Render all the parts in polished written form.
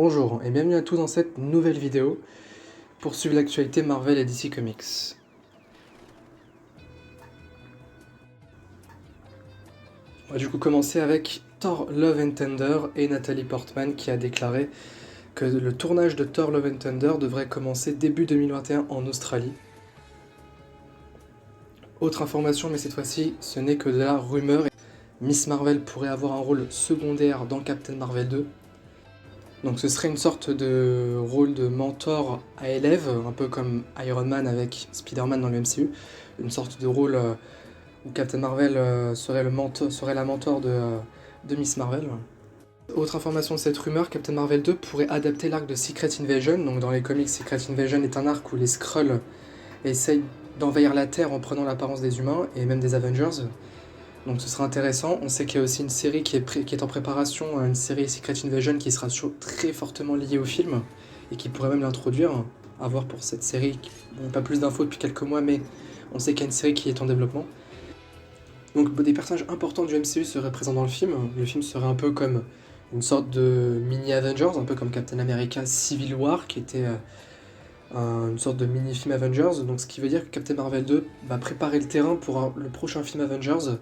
Bonjour et bienvenue à tous dans cette nouvelle vidéo pour suivre l'actualité Marvel et DC Comics. On va du coup commencer avec Thor Love and Thunder et Natalie Portman qui a déclaré que le tournage de Thor Love and Thunder devrait commencer début 2021 en Australie. Autre information, mais cette fois-ci ce n'est que de la rumeur. Miss Marvel pourrait avoir un rôle secondaire dans Captain Marvel 2. Donc ce serait une sorte de rôle de mentor à élève, un peu comme Iron Man avec Spider-Man dans le MCU. Une sorte de rôle où Captain Marvel serait la mentor de Miss Marvel. Autre information de cette rumeur, Captain Marvel 2 pourrait adapter l'arc de Secret Invasion. Donc dans les comics, Secret Invasion est un arc où les Skrulls essayent d'envahir la Terre en prenant l'apparence des humains et même des Avengers. Donc ce sera intéressant. On sait qu'il y a aussi une série qui est en préparation, une série Secret Invasion qui sera très fortement liée au film et qui pourrait même l'introduire. À voir pour cette série. Bon, pas plus d'infos depuis quelques mois, mais on sait qu'il y a une série qui est en développement. Donc des personnages importants du MCU seraient présents dans le film. Le film serait un peu comme une sorte de mini Avengers, un peu comme Captain America Civil War, qui était une sorte de mini-film Avengers. Donc ce qui veut dire que Captain Marvel 2 va préparer le terrain pour le prochain film Avengers.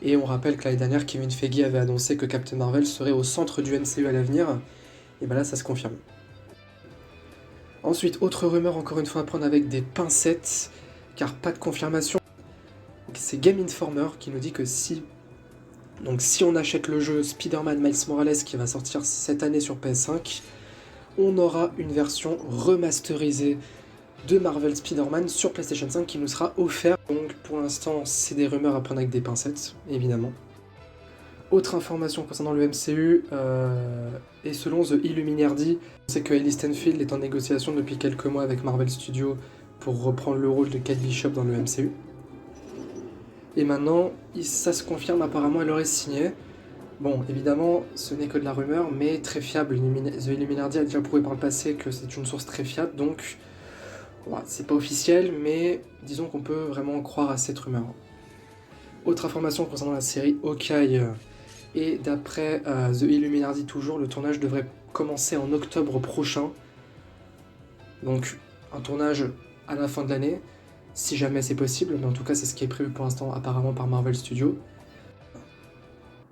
Et on rappelle que l'année dernière, Kevin Feige avait annoncé que Captain Marvel serait au centre du MCU à l'avenir. Et ben là, ça se confirme. Ensuite, autre rumeur, encore une fois à prendre avec des pincettes, car pas de confirmation. C'est Game Informer qui nous dit que si on achète le jeu Spider-Man Miles Morales qui va sortir cette année sur PS5, on aura une version remasterisée de Marvel Spider-Man sur PlayStation 5 qui nous sera offert. Donc pour l'instant, c'est des rumeurs à prendre avec des pincettes, évidemment. Autre information concernant le MCU, et selon The Illuminati, on sait que Hailey Steinfeld est en négociation depuis quelques mois avec Marvel Studios pour reprendre le rôle de Kate Bishop dans le MCU. Et maintenant, ça se confirme, apparemment elle aurait signé. Bon, évidemment, ce n'est que de la rumeur, mais très fiable. The Illuminati a déjà prouvé par le passé que c'est une source très fiable, donc voilà, c'est pas officiel, mais disons qu'on peut vraiment croire à cette rumeur. Autre information concernant la série Hawkeye, et d'après The Illuminati toujours, le tournage devrait commencer en octobre prochain. Donc un tournage à la fin de l'année, si jamais c'est possible, mais en tout cas c'est ce qui est prévu pour l'instant apparemment par Marvel Studios.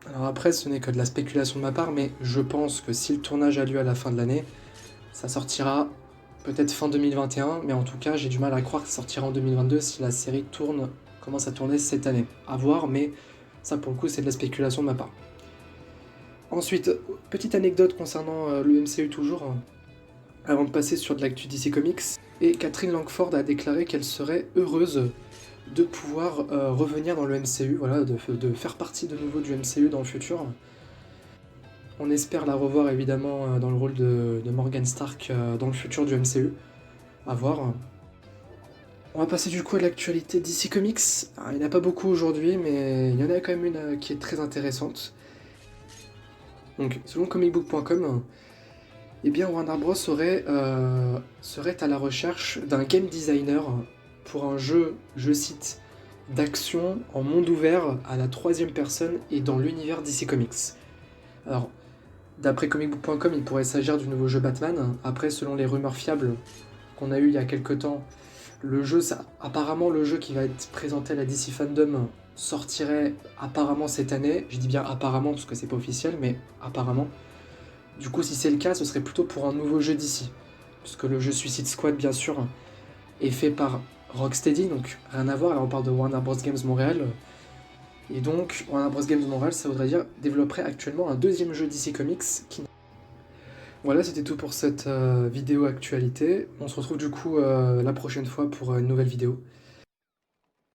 Alors après, ce n'est que de la spéculation de ma part, mais je pense que si le tournage a lieu à la fin de l'année, ça sortira peut-être fin 2021, mais en tout cas, j'ai du mal à croire que ça sortira en 2022 si la série commence à tourner cette année. À voir, mais ça pour le coup, c'est de la spéculation de ma part. Ensuite, petite anecdote concernant le MCU toujours, avant de passer sur de l'actu DC Comics, et Catherine Langford a déclaré qu'elle serait heureuse de pouvoir revenir dans le MCU, voilà, de faire partie de nouveau du MCU dans le futur. On espère la revoir évidemment dans le rôle de Morgan Stark dans le futur du MCU. À voir. On va passer du coup à l'actualité DC Comics. Alors, il n'y en a pas beaucoup aujourd'hui, mais il y en a quand même une qui est très intéressante. Donc, selon comicbook.com, eh bien Warner Bros serait à la recherche d'un game designer pour un jeu, je cite, d'action en monde ouvert à la troisième personne et dans l'univers DC Comics. Alors, d'après comicbook.com, il pourrait s'agir du nouveau jeu Batman. Après, selon les rumeurs fiables qu'on a eues il y a quelques temps, apparemment le jeu qui va être présenté à la DC Fandom sortirait apparemment cette année. Je dis bien apparemment parce que c'est pas officiel, mais apparemment. Du coup, si c'est le cas, ce serait plutôt pour un nouveau jeu DC. Puisque le jeu Suicide Squad, bien sûr, est fait par Rocksteady, donc rien à voir, là on parle de Warner Bros. Games Montréal. Et donc, Warner Bros. Games Montréal, ça voudrait dire développerait actuellement un deuxième jeu DC Comics. Voilà, c'était tout pour cette vidéo actualité. On se retrouve du coup la prochaine fois pour une nouvelle vidéo.